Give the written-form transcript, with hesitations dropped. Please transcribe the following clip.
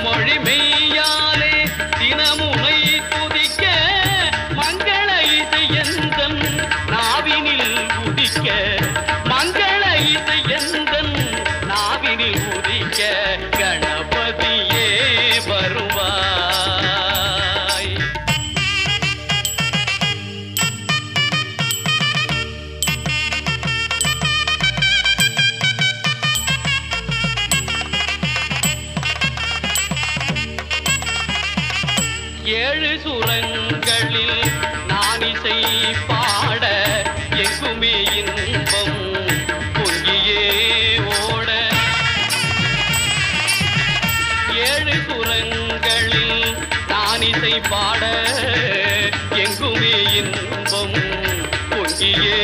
மொழி மெய்யாலே தினமுனை துதிக்க மங்கள இசை எந்தன் நாவினில் உதிக்க மங்கள இசை எந்தன் நாவினில் உதிக்க கணபதியே வருவாய். 7 சுரங்களில் நான் இசை பாட எங்குமே இன்பம் பொங்கியே ஓட 7 சுரங்களில் நான் இசை பாட எங்குமே இன்பம் பொங்கியே